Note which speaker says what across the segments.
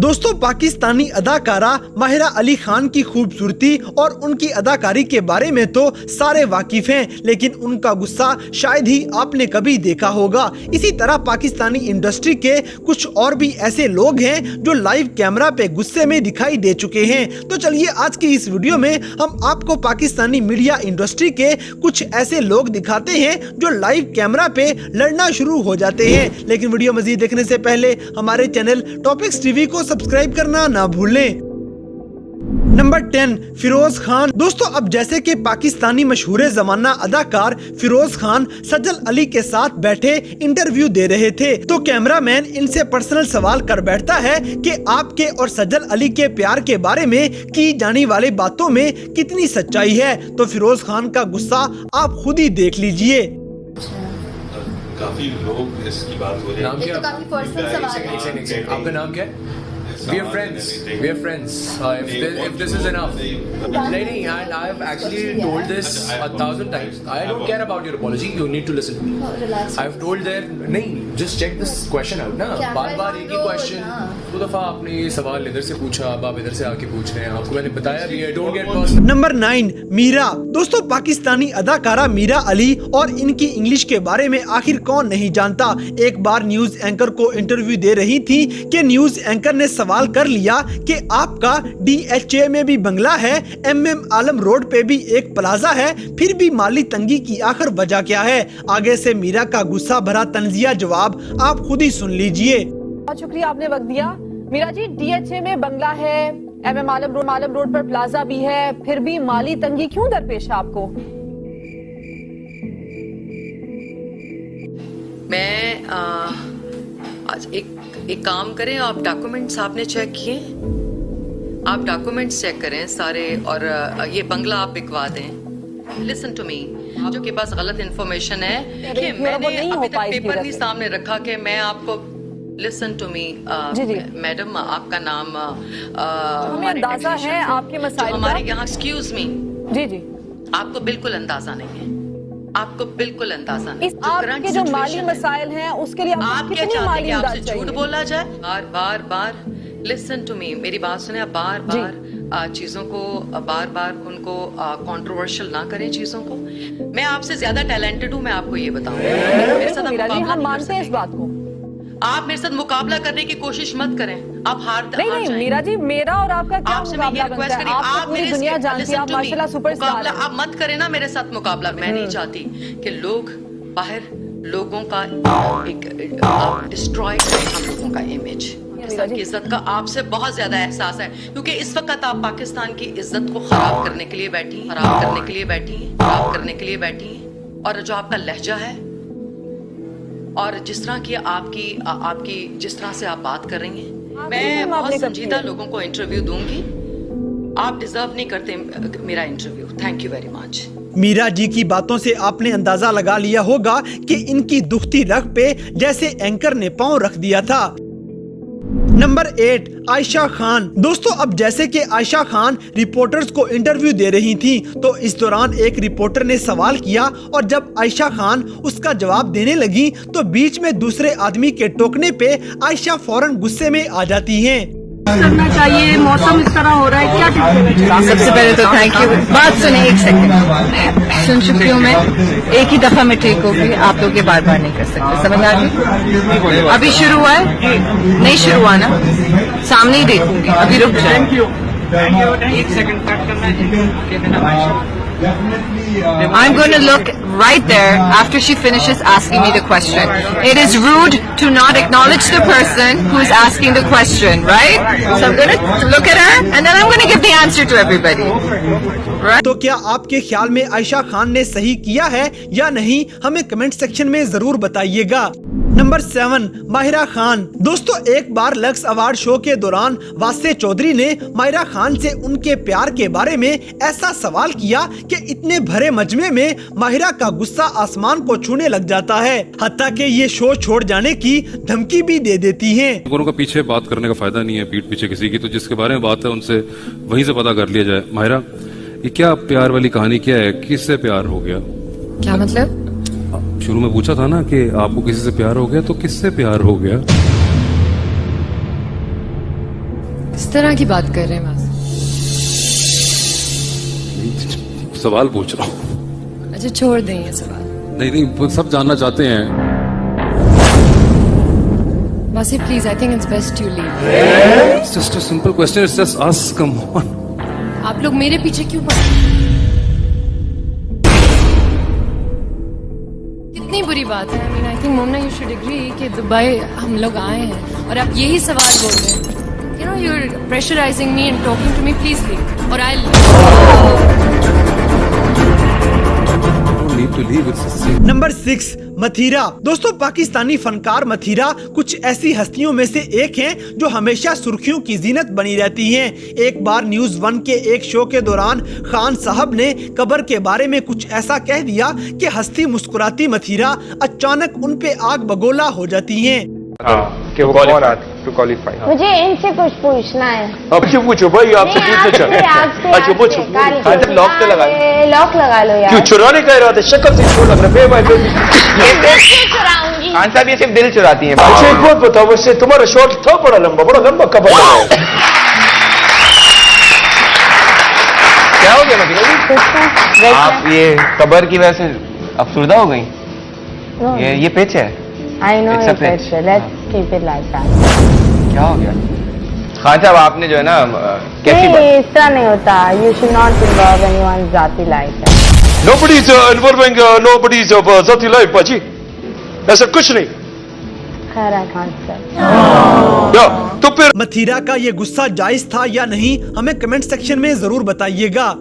Speaker 1: दोस्तों, पाकिस्तानी अदाकारा माहिरा अली खान की खूबसूरती और उनकी अदाकारी के बारे में तो सारे वाकिफ हैं, लेकिन उनका गुस्सा शायद ही आपने कभी देखा होगा। इसी तरह पाकिस्तानी इंडस्ट्री के कुछ और भी ऐसे लोग हैं जो लाइव कैमरा पे गुस्से में दिखाई दे चुके हैं। तो चलिए आज की इस वीडियो में हम आपको पाकिस्तानी मीडिया इंडस्ट्री के कुछ ऐसे लोग दिखाते हैं जो लाइव कैमरा पे लड़ना शुरू हो जाते हैं। लेकिन वीडियो मजीद देखने से पहले हमारे चैनल टॉपिक्स टीवी को सब्सक्राइब करना ना भूलें। नंबर 10, फिरोज खान। दोस्तों, अब जैसे कि पाकिस्तानी मशहूर जमाना अदाकार फिरोज खान सजल अली के साथ बैठे इंटरव्यू दे रहे थे, तो कैमरामैन इनसे पर्सनल सवाल कर बैठता है कि आपके और सजल अली के प्यार के बारे में की जाने वाली बातों में कितनी सच्चाई है। तो फिरोज खान का गुस्सा आप खुद ही देख लीजिए।
Speaker 2: काफी लोग इसकी बात हो रहे हैं।
Speaker 3: ये तो काफी पर्सनल सवाल है।
Speaker 4: आपका नाम क्या है? We are friends. We are friends. If this is enough. नहीं, and I have actually told this 1,000 times. I don't care about your apology. You need to listen to me. I have told there. नहीं, just check this question out ना. बार-बार एक ही question. दो दफा आपने ये सवाल इधर से पूछा, अब आप इधर से आके पूछ रहे हैं। आपको मैंने बताया भी है. Don't get lost.
Speaker 1: Number 9, Meera. दोस्तों, पाकिस्तानी अदाकारा मीरा अली और इनकी इंग्लिश के बारे में आखिर कौन नहीं जानता। एक बार न्यूज एंकर को इंटरव्यू दे रही थी कि न्यूज एंकर ने सवाल कर लिया कि आपका DHA में भी बंगला है, MM आलम रोड पे भी एक प्लाजा है, फिर भी माली तंगी की आखिर वजह क्या है। आगे से मीरा का गुस्सा भरा तंजिया जवाब आप खुद ही सुन लीजिए।
Speaker 5: बहुत शुक्रिया, आपने वक्त दिया। मीरा जी, DHA में बंगला है, MM आलम रोड पर प्लाजा भी है, फिर भी माली तंगी क्यों दरपेश है आपको?
Speaker 3: मैं आज एक काम करें, आप डॉक्यूमेंट्स आपने चेक किए? आप डॉक्यूमेंट्स चेक करें सारे और ये बंगला आप बिकवा दें। लिसन टू मी, जो के पास गलत इन्फॉर्मेशन है कि मैंने अभी तक पेपर नहीं सामने रखा कि मैं आपको लिसन टू मी मैडम, आपका नाम
Speaker 5: हमें अंदाजा है आपके मसाइल
Speaker 3: हमारे यहाँ, एक्सक्यूज मी
Speaker 5: जी
Speaker 3: आपको बिल्कुल अंदाजा नहीं है, आपको बिल्कुल अंदाजा नहीं।
Speaker 5: आपके जो माली मसाइल हैं उसके लिए
Speaker 3: आप क्या चाहते हैं कि आपसे झूठ बोला जाए? बार बार लिसन टू मी, मेरी बात सुने। बार बार चीजों को बार उनको कंट्रोवर्शियल ना करें चीजों को। मैं आपसे ज्यादा टैलेंटेड हूँ, मैं आपको ये बताऊँ।
Speaker 5: हम मानते हैं इस बात को।
Speaker 3: आप मेरे साथ मुकाबला करने की कोशिश मत करें, आप हार
Speaker 5: नहीं मीरा जी, मेरा और आपका क्या मुकाबला बनता है? आप पूरी दुनिया जानती है, आप माशाल्लाह सुपरस्टार हैं।
Speaker 3: आप मत करें ना मेरे साथ मुकाबला। मैं नहीं चाहती कि लोग बाहर लोगों का एक डिस्ट्रॉय करें हम लोगों का इमेज। की इज्जत का आपसे बहुत ज्यादा एहसास है, क्योंकि इस वक्त आप पाकिस्तान की इज्जत को खराब करने के लिए बैठी, खराब करने के लिए बैठी। और जो आपका लहजा है और जिस तरह की आपकी जिस तरह से आप बात कर रही हैं, मैं बहुत संजीदा लोगों को इंटरव्यू दूंगी। आप डिजर्व नहीं करते मेरा interview. Thank you very much.
Speaker 1: Meera ji की बातों से आपने अंदाजा लगा लिया होगा कि इनकी दुखती रग पे जैसे एंकर ने पांव रख दिया था। नंबर 8, आयशा खान। दोस्तों, अब जैसे कि आयशा खान रिपोर्टर्स को इंटरव्यू दे रही थी, तो इस दौरान एक रिपोर्टर ने सवाल किया और जब आयशा खान उसका जवाब देने लगी तो बीच में दूसरे आदमी के टोकने पे आयशा फौरन गुस्से में आ जाती हैं।
Speaker 5: करना चाहिए, मौसम इस तरह हो रहा है, क्या टिप्स?
Speaker 6: सबसे पहले तो थैंक यू। बात सुने, एक सेकंड सुन चुकी हूँ मैं, एक ही दफा में ठीक होगी, आप लोग ये बार बार नहीं कर सकते, समझ आ गई? अभी शुरू हुआ है, नहीं शुरू हुआ ना, सामने ही देखूंगी, अभी रुक जाए।
Speaker 7: एक सेकंड कट करना।
Speaker 6: I'm going to look right there after she finishes asking me the question. It is rude to not acknowledge the person who is asking the question, right? So I'm going to look at her and then I'm going to give the answer to everybody. Right?
Speaker 1: तो क्या आपके ख्याल में आयशा खान ने सही किया है या नहीं, हमें कमेंट सेक्शन में जरूर बताइएगा। नंबर 7, माहिरा खान। दोस्तों, एक बार लक्स अवार्ड शो के दौरान वासे चौधरी ने माहिरा खान से उनके प्यार के बारे में ऐसा सवाल किया कि इतने भरे मजमे में माहिरा का गुस्सा आसमान को छूने लग जाता है, हत्ता कि ये शो छोड़ जाने की धमकी भी दे देती हैं।
Speaker 2: लोगों का पीछे बात करने का फायदा नहीं है, पीठ पीछे किसी की, तो जिसके बारे में बात है उनसे वहीं से पता कर लिया जाए। माहिरा, ये क्या प्यार वाली कहानी क्या है? किससे प्यार हो गया?
Speaker 6: क्या मतलब?
Speaker 2: शुरू में पूछा था ना कि आपको किसी से प्यार हो गया, तो किससे प्यार हो गया?
Speaker 6: किस तरह की बात कर रहे हैं माँ?
Speaker 2: सवाल पूछ रहा हूँ।
Speaker 6: अच्छा छोड़ दें ये सवाल।
Speaker 2: नहीं, वो सब जानना चाहते हैं।
Speaker 6: Basi, please, I think it's best you leave.
Speaker 2: It's just a simple question. It's just us. Come on.
Speaker 6: आप लोग मेरे पीछे क्यों पड़े? कितनी बुरी बात है। I mean, I think Momna, you should agree कि दुबई हम लोग आए हैं और आप यही सवाल बोल रहे हैं। You know, you're pressurizing me and talking to me. Please leave, or I'll leave.
Speaker 2: Don't need to leave. It's the same.
Speaker 1: Number 6, Mathira. दोस्तों, पाकिस्तानी फनकार मथीरा कुछ ऐसी हस्तियों में से एक हैं जो हमेशा सुर्खियों की जीनत बनी रहती हैं। एक बार न्यूज़ 1 के एक शो के दौरान खान साहब ने कब्र के बारे में कुछ ऐसा कह दिया कि हस्ती मुस्कुराती मथीरा अचानक उन पे आग बगोला हो जाती हैं।
Speaker 8: कि वो कौन आते टू क्वालिफाई।
Speaker 9: मुझे इनसे कुछ पूछना है।
Speaker 8: अब क्यों पूछो भाई, आपसे पूछना चाहिए। अच्छा पूछो। अच्छा लॉक तो लगा लो।
Speaker 9: लॉक लगा लो यार।
Speaker 8: क्यों चुराने कह रहे थे? शक्ल से छोड़ लग रहा है। भाई
Speaker 9: चुराऊंगी।
Speaker 8: खान साहब ये सिर्फ दिल चुराती हैं। अच्छा एक बात बताओ, वैसे तुम्हारा शॉट था बड़ा लंबा कब है? क्या हो गया मतलब? आप ये कबर की वजह से अफसुर्दा हो गई? ये पिच है।
Speaker 9: I know
Speaker 8: It's a
Speaker 9: it's
Speaker 8: pitch.
Speaker 9: let's keep it like that.
Speaker 8: क्या हो गया? खान साहब आपने जो है ना कैसी
Speaker 9: नहीं, इस तरह नहीं होता। You should not involve anyone's जाति life है।
Speaker 8: Nobody's involving nobody's zati life, बाजी। ऐसा कुछ नहीं।
Speaker 9: खैर है खान साहब।
Speaker 8: या तो फिर
Speaker 1: मथीरा का ये गुस्सा जायज था या नहीं, हमें कमेंट सेक्शन में जरूर बताइएगा।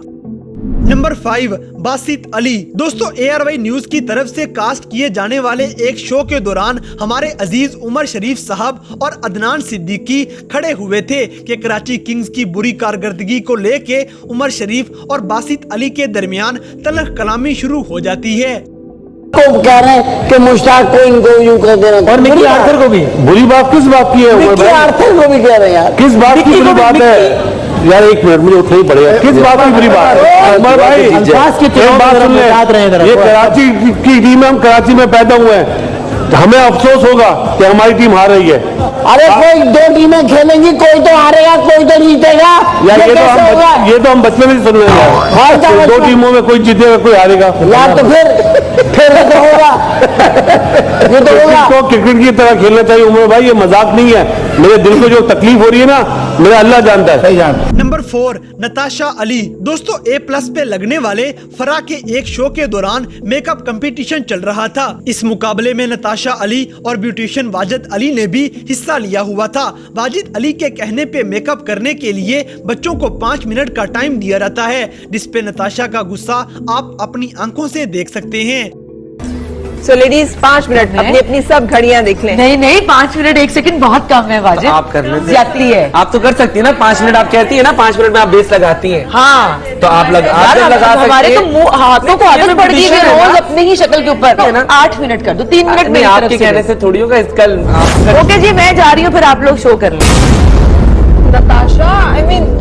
Speaker 1: नंबर 5, बासित अली। दोस्तों, ARY न्यूज की तरफ से कास्ट किए जाने वाले एक शो के दौरान हमारे अजीज उमर शरीफ साहब और अदनान सिद्दीकी खड़े हुए थे कि कराची किंग्स की बुरी कारकर्दगी को लेके उमर शरीफ और बासित अली के दरमियान तलख कलामी शुरू हो जाती है।
Speaker 10: को कह रहे हैं कि मुश्ताक को इनको यूं कर देना और मिकी आर्थर को भी। बुरी बात किस बात की है? मिकी आर्थर को भी कह रहे हैं यार। किस बात की बुरी बात है यार? एक मिनट, मुझे उठना ही पड़ेगा। किस बात की बुरी बात है? उमर भाई एक बात सुन ले, ये कराची की टीम है, हम कराची में पैदा हुए हैं, हमें अफसोस होगा कि हमारी टीम हार रही है। अरे कोई 2 टीमें खेलेंगी, कोई तो हारेगा कोई तो जीतेगा यार। ये तो हम बचपन में सुन रहे हैं। 2 टीमों में कोई जीतेगा कोई हारेगा यार, तो फिर तो होगा। ये तो होगा। तो क्रिकेट की तरह खेलना चाहिए उमर भाई, ये मजाक नहीं है। मेरे दिल को जो तकलीफ हो रही है ना, मेरा अल्लाह जानता है। सही जानता है।
Speaker 1: नंबर 4, नताशा अली। दोस्तों, A+ पे लगने वाले फरा के एक शो के दौरान मेकअप कंपटीशन चल रहा था। इस मुकाबले में नताशा अली और ब्यूटिशियन वाजिद अली ने भी हिस्सा लिया हुआ था। वाजिद अली के कहने पे मेकअप करने के लिए बच्चों को 5 मिनट का टाइम दिया जाता है, जिसपे नताशा का गुस्सा आप अपनी आंखों से देख सकते हैं।
Speaker 5: सो लेडीज 5 मिनट अपनी अपनी सब घड़ियां देख लें।
Speaker 6: नहीं 5 मिनट 1 सेकंड बहुत कम है वाजिद।
Speaker 10: आप कर लेते
Speaker 5: ज्यादती है।
Speaker 10: आप तो कर सकती है ना। 5 मिनट आप कहती है ना, 5 मिनट में आप बेस लगाती हैं।
Speaker 5: हाँ
Speaker 10: तो आप लगा
Speaker 5: हमारे तो मुंह हाथों को आदत पड़ गई है रोज अपने ही शक्ल के ऊपर। 8 मिनट कर दो, 3 मिनट में
Speaker 10: आपके कहने से थोड़ी होगा। कल
Speaker 5: ओके जी, मैं जा रही हूँ, फिर आप लोग शो कर लें। नताशा, आई मीन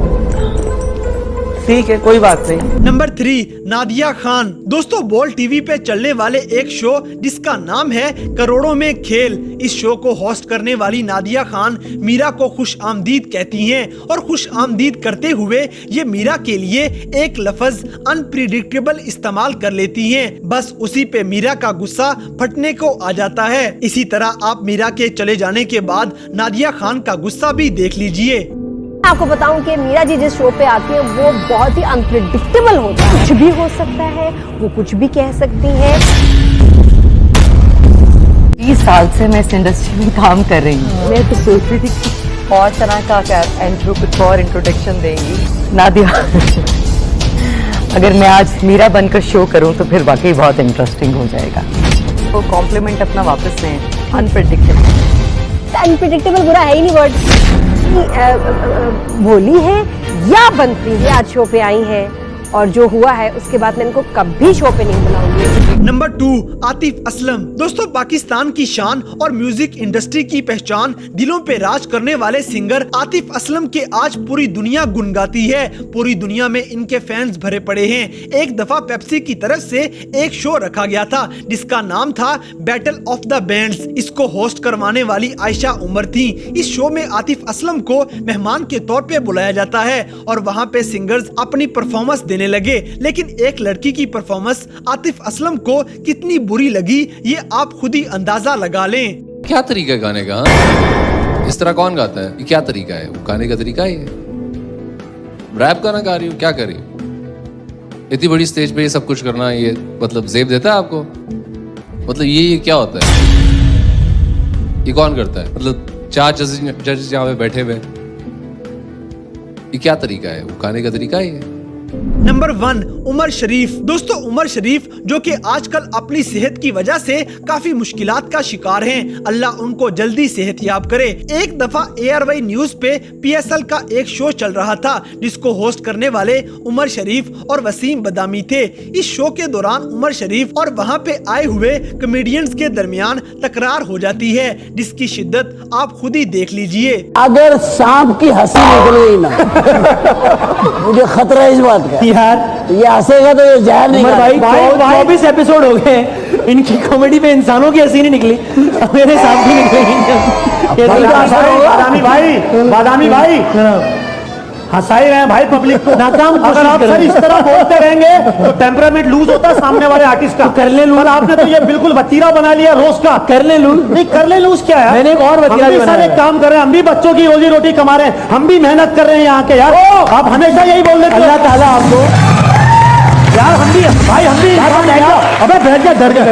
Speaker 10: ठीक है, कोई बात नहीं।
Speaker 1: नंबर 3, नादिया खान। दोस्तों, बोल टीवी पे चलने वाले एक शो जिसका नाम है करोड़ों में खेल, इस शो को होस्ट करने वाली नादिया खान मीरा को खुश आमदीद कहती हैं और खुश आमदीद करते हुए ये मीरा के लिए एक लफ्ज अनप्रिडिक्टेबल इस्तेमाल कर लेती हैं। बस उसी पे मीरा का गुस्सा फटने को आ जाता है। इसी तरह आप मीरा के चले जाने के बाद नादिया खान का गुस्सा भी देख लीजिए।
Speaker 9: आपको बताऊं कि मीरा जी जिस शो पे आती है वो बहुत ही अनप्रिडिक्टेबल होता है। कुछ भी हो सकता है, वो कुछ भी कह सकती है।
Speaker 6: 20 साल से मैं इस इंडस्ट्री में काम कर रही हूँ।
Speaker 5: मैं तो सोच रही थी कि और तरह का क्या कुछ और इंट्रोडक्शन देंगी
Speaker 6: नादिया अगर मैं आज मीरा बनकर शो करूँ तो फिर वाकई बहुत इंटरेस्टिंग हो जाएगा।
Speaker 5: वो कॉम्प्लीमेंट अपना वापस लें। अनप्रिडिक्टेबल।
Speaker 9: अनप्रिडिक्टेबल बुरा है ही नहीं वर्ड। भोली है या बनती है, आज शो पे आई है और जो हुआ है उसके बाद मैं इनको कभी शो पे नहीं बुलाऊंगी।
Speaker 1: नंबर 2, आतिफ असलम। दोस्तों, पाकिस्तान की शान और म्यूजिक इंडस्ट्री की पहचान, दिलों पे राज करने वाले सिंगर आतिफ असलम के आज पूरी दुनिया गुनगाती है। पूरी दुनिया में इनके फैंस भरे पड़े हैं। एक दफा पेप्सी की तरफ से एक शो रखा गया था जिसका नाम था बैटल ऑफ द बैंड्स। इसको होस्ट करवाने वाली आयशा उमर थी। इस शो में आतिफ असलम को मेहमान के तौर पे बुलाया जाता है और वहाँ पे सिंगर्स अपनी परफॉर्मेंस देने लगे, लेकिन एक लड़की की परफॉर्मेंस आतिफ असलम को कितनी बुरी लगी ये आप खुद ही अंदाजा लगा लें।
Speaker 4: क्या तरीका है गाने का? इस तरह कौन गाता है? ये क्या तरीका है? वो गाने का तरीका ही है। रैप गाना गा रही हूँ, क्या कर रही हूँ? इतनी बड़ी स्टेज पे ये सब कुछ करना, ये मतलब जेब देता है आपको? मतलब ये क्या होता है? ये कौन करता है? मतलब 4 जजेस यहाँ पे बैठे हुए, ये क्या तरीका है? वो गाने का तरीका ही है।
Speaker 1: नंबर 1, उमर शरीफ। दोस्तों, उमर शरीफ जो कि आजकल अपनी सेहत की वजह से काफी मुश्किलात का शिकार हैं। अल्लाह उनको जल्दी सेहत याब करे। एक दफा ARY न्यूज पे PSL का एक शो चल रहा था जिसको होस्ट करने वाले उमर शरीफ और वसीम बदामी थे। इस शो के दौरान उमर शरीफ और वहाँ पे आए हुए कॉमेडियंस के दरमियान तकरार हो जाती है जिसकी शिद्दत आप खुद ही देख लीजिए।
Speaker 10: अगर सांप की हंसी निकल गई ना मुझे खतरा इस बात का यार, ये हंसेगा तो ये जहर नहीं भाई। 24 एपिसोड हो गए, इनकी कॉमेडी पे इंसानों की हंसी नहीं निकली, मेरे सांप की निकलेगी। बादामी भाई हंसा ही रहे भाई पब्लिक को। नाकाम अगर आप सर इस तरह बोलते रहेंगे तो टेम्परामेंट लूज होता है सामने वाले आर्टिस्ट का। कर ले लूज, आपने तो ये बिल्कुल वतीरा बना लिया रोज का। कर ले लूज नहीं, कर ले लूज क्या है? मैंने एक और वतीरा भी बनाया। एक काम कर रहे हैं, हम भी बच्चों की रोजी रोटी कमा रहे हैं, हम भी मेहनत कर रहे हैं यहाँ के यार। आप हमेशा यही बोल रहे अल्लाह ताला आपको यार, हम भी भाई, हम भी अबे बैठ जा, डर गए।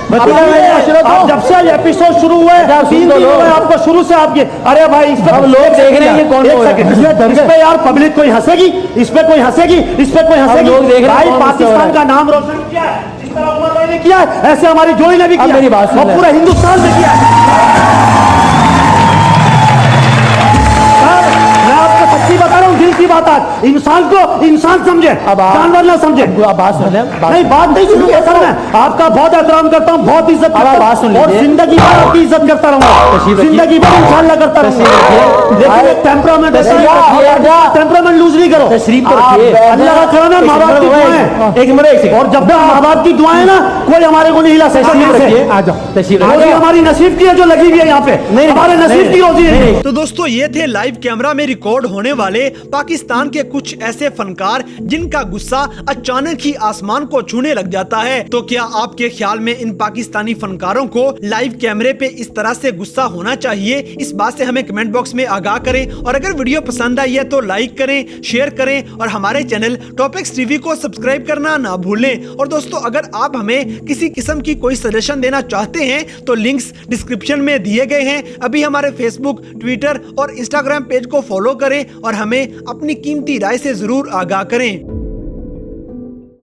Speaker 10: अब जब से एपिसोड शुरू हुआ है 3 दिन हुए आपको, शुरू से आपके, अरे भाई इस पर लोग देख रहे हैं कौन इस पे यार पब्लिक कोई हंसेगी, इस पे कोई हंसेगी, इस पे कोई हंसेगी। लोग देख रहे हैं पाकिस्तान का नाम रोशन किया है, जिस तरह उमर भाई ने किया है ऐसे हमारी जोड़ी ने भी किया, मेरी बात और पूरा हिंदुस्तान ने किया। मैं आपको सच्ची बता रहा हूँ, दिल की बात। आज इंसान को इंसान समझे, जानवर ना समझे। बात सुन ले, नहीं बात नहीं सुनूंगा सर। मैं आपका बहुत एहतराम करता हूँ, बहुत इज्जत करता हूँ, बात सुन और जिंदगी भर आपकी इज्जत करता रहूंगा, जिंदगी भर इंशाल्लाह करता रहूंगा। लेकिन टेम्परामेंट टेम्परामेंट लूज नहीं करो। अल्लाह का करम है, माँ बाप की दुआएं, एक मिनट, और जब तक माँ बाप की दुआएं ना कोई हमारे को नहीं हिला सकता। रोजी हमारी नसीब की है जो लगी हुई है यहाँ पे, हमारे नसीब की रोजी है।
Speaker 1: तो दोस्तों, ये थे लाइव कैमरा में रिकॉर्ड होने वाले पाकिस्तान के कुछ ऐसे फनकार जिनका गुस्सा अचानक ही आसमान को छूने लग जाता है। तो क्या आपके ख्याल में इन पाकिस्तानी फनकारों को लाइव कैमरे पे इस तरह से गुस्सा होना चाहिए? इस बात से हमें कमेंट बॉक्स में आगाह करें, और अगर वीडियो पसंद आई है तो लाइक करें, शेयर करें और हमारे चैनल टॉपिक्स टीवी को सब्सक्राइब करना ना भूलें। और दोस्तों, अगर आप हमें किसी किस्म की कोई सजेशन देना चाहते हैं तो लिंक्स डिस्क्रिप्शन में दिए गए हैं। अभी हमारे फेसबुक, ट्विटर और इंस्टाग्राम पेज को फॉलो करें और हमें अपनी कीमती राय से जरूर आगाह करें।